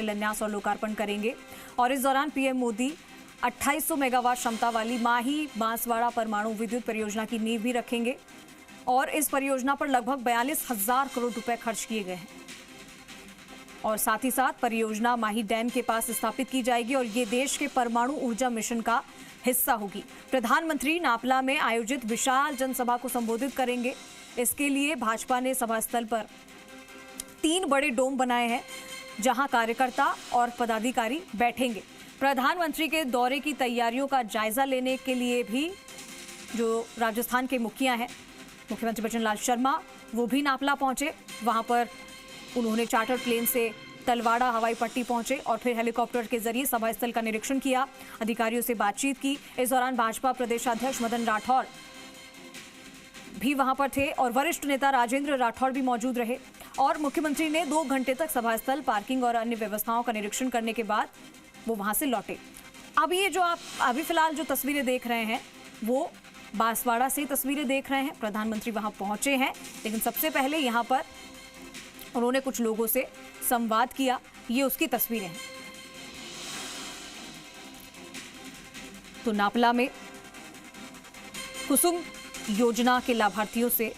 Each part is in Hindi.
शिलान्यास और लोकार्पण करेंगे। और इस दौरान पीएम मोदी 2800 मेगावाट क्षमता वाली माही बांसवाड़ा परमाणु विद्युत परियोजना की नींव भी रखेंगे और इस परियोजना पर लगभग 42,000 करोड़ रुपए खर्च किए गए हैं। और साथ ही साथ परियोजना माही डैम के पास स्थापित की जाएगी और ये देश के परमाणु ऊर्जा मिशन का हिस्सा होगी। प्रधानमंत्री नापला में आयोजित विशाल जनसभा को संबोधित करेंगे। इसके लिए भाजपा ने सभा स्थल पर 3 बड़े डोम बनाए हैं जहां कार्यकर्ता और पदाधिकारी बैठेंगे। प्रधानमंत्री के दौरे की तैयारियों का जायजा लेने के लिए भी जो राजस्थान के मुखिया हैं, मुख्यमंत्री बचन लाल शर्मा, वो भी नापला पहुंचे। वहां पर उन्होंने चार्टर प्लेन से तलवाड़ा हवाई पट्टी पहुंचे और फिर हेलीकॉप्टर के जरिए सभा स्थल का निरीक्षण किया, अधिकारियों से बातचीत की। इस दौरान भाजपा प्रदेशाध्यक्ष मदन राठौर भी वहां पर थे और वरिष्ठ नेता राजेंद्र राठौर भी मौजूद रहे। और मुख्यमंत्री ने 2 घंटे तक सभा स्थल, पार्किंग और अन्य व्यवस्थाओं का निरीक्षण करने के बाद वो वहां से लौटे। अब ये जो आप अभी फिलहाल जो तस्वीरें देख रहे हैं वो बांसवाड़ा से तस्वीरें देख रहे हैं। प्रधानमंत्री वहां पहुंचे हैं, लेकिन सबसे पहले यहां पर उन्होंने कुछ लोगों से संवाद किया। ये उसकी तस्वीरें हैं। तो नापला में कुसुम योजना के लाभार्थियों से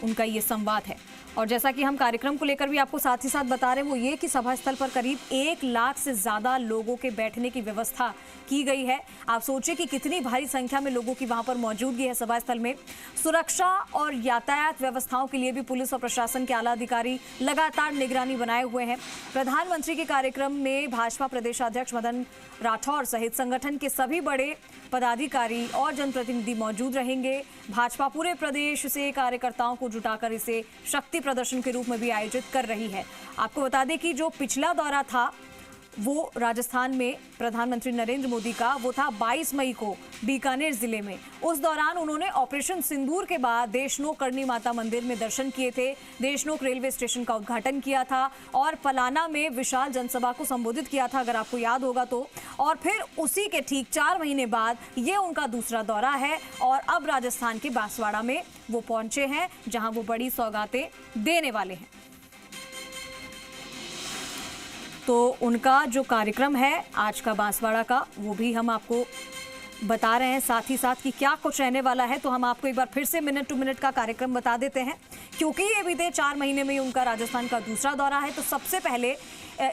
उनका ये संवाद है। और जैसा कि हम कार्यक्रम को लेकर भी आपको साथ ही साथ बता रहे हैं वो ये कि सभा स्थल पर करीब 1 लाख से ज्यादा लोगों के बैठने की व्यवस्था की गई है। आप सोचिए कि कितनी भारी संख्या में लोगों की वहां पर मौजूदगी है सभा स्थल में। सुरक्षा और यातायात व्यवस्थाओं के लिए भी पुलिस और प्रशासन के आला अधिकारी लगातार निगरानी बनाए हुए हैं। प्रधानमंत्री के कार्यक्रम में भाजपा प्रदेशाध्यक्ष मदन राठौर सहित संगठन के सभी बड़े पदाधिकारी और जनप्रतिनिधि मौजूद रहेंगे। भाजपा पूरे प्रदेश से कार्यकर्ताओं को जुटाकर इसे शक्ति प्रदर्शन के रूप में भी आयोजित कर रही है। आपको बता दें कि जो पिछला दौरा था वो राजस्थान में प्रधानमंत्री नरेंद्र मोदी का, वो था 22 मई को बीकानेर जिले में। उस दौरान उन्होंने ऑपरेशन सिंदूर के बाद देशनोक करणी माता मंदिर में दर्शन किए थे, देशनोक रेलवे स्टेशन का उद्घाटन किया था और पलाना में विशाल जनसभा को संबोधित किया था, अगर आपको याद होगा तो। और फिर उसी के ठीक 4 महीने बाद ये उनका दूसरा दौरा है और अब राजस्थान के बांसवाड़ा में वो पहुंचे हैं, जहां वो बड़ी सौगातें देने वाले हैं। तो उनका जो कार्यक्रम है आज का बांसवाड़ा का, वो भी हम आपको बता रहे हैं साथ ही साथ कि क्या कुछ रहने वाला है। तो हम आपको एक बार फिर से मिनट टू मिनट का कार्यक्रम बता देते हैं, क्योंकि ये बीते 4 महीने में उनका राजस्थान का दूसरा दौरा है। तो सबसे पहले,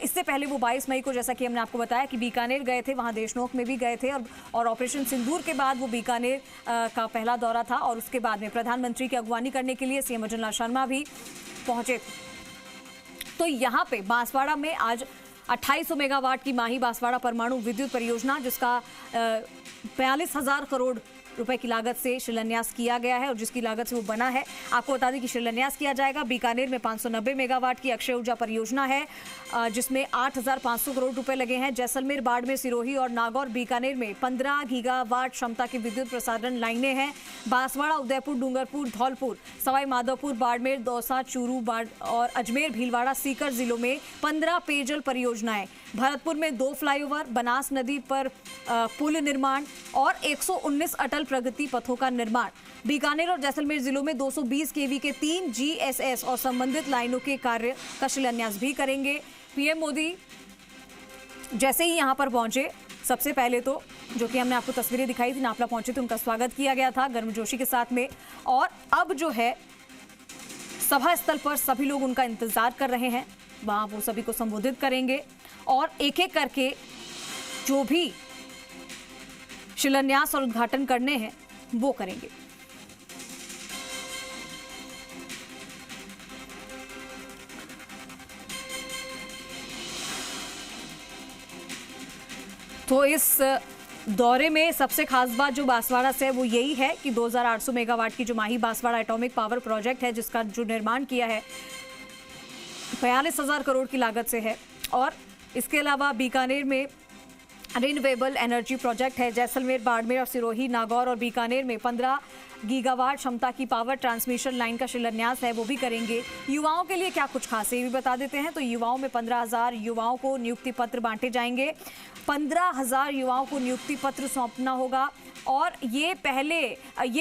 इससे पहले वो 22 मई को, जैसा कि हमने आपको बताया, कि बीकानेर गए थे, वहाँ देशनोक में भी गए थे और ऑपरेशन सिंदूर के बाद वो बीकानेर का पहला दौरा था। और उसके बाद में प्रधानमंत्री की अगवानी करने के लिए सीएम बचन लाल शर्मा भी पहुंचे थे। तो यहाँ पे बांसवाड़ा में आज 2800 मेगावाट की माही बांसवाड़ा परमाणु विद्युत परियोजना, जिसका 42,000 करोड़ रुपए की लागत से शिलान्यास किया गया है और जिसकी लागत से वो बना है। आपको बता दें कि शिलान्यास किया जाएगा। बीकानेर में 590 मेगावाट की अक्षय ऊर्जा परियोजना है, जिसमें 8,500 करोड़ रुपए लगे हैं। जैसलमेर, बाड़मेर, सिरोही और नागौर, बीकानेर में 15 गीगावाट क्षमता की विद्युत प्रसारण लाइनें हैं। बांसवाड़ा, उदयपुर, डूंगरपुर, धौलपुर, सवाई माधोपुर, बाड़मेर, दौसा, चूरू और अजमेर, भीलवाड़ा, सीकर जिलों में 15 पेयजल परियोजनाएं। भरतपुर में 2 फ्लाईओवर, बनास नदी पर पुल निर्माण और 119 अटल प्रगति पथों का निर्माण। बीकानेर और जैसलमेर जिलों में 220 केवी के 3 जीएसएस और संबंधित लाइनों के कार्य का शिलान्यास भी करेंगे। पीएम मोदी जैसे ही यहां पर पहुंचे, सबसे पहले तो जो कि हमने आपको तस्वीरें दिखाई थी, नापला पहुंचे थे, उनका स्वागत किया गया था गर्मजोशी के साथ में। और अब जो है सभा स्थल पर सभी लोग उनका इंतजार कर रहे हैं, वहां वो सभी को संबोधित करेंगे और एक एक करके जो भी शिलान्यास और उद्घाटन करने हैं वो करेंगे। तो इस दौरे में सबसे खास बात जो बांसवाड़ा से है वो यही है कि 2800 मेगावाट की जो माही बांसवाड़ा एटॉमिक पावर प्रोजेक्ट है, जिसका जो निर्माण किया है 42,000 करोड़ की लागत से है। और इसके अलावा बीकानेर में रिन्यूएबल एनर्जी प्रोजेक्ट है। जैसलमेर, बाड़मेर और सिरोही, नागौर और बीकानेर में 15 गीगावाट क्षमता की पावर ट्रांसमिशन लाइन का शिलान्यास है, वो भी करेंगे। युवाओं के लिए क्या कुछ खास है ये भी बता देते हैं। तो युवाओं में 15,000 युवाओं को नियुक्ति पत्र बांटे जाएंगे। 15,000 युवाओं को नियुक्ति पत्र सौंपना होगा और ये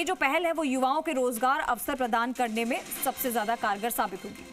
जो पहल है वो युवाओं के रोजगार अवसर प्रदान करने में सबसे ज्यादा कारगर साबित होगी।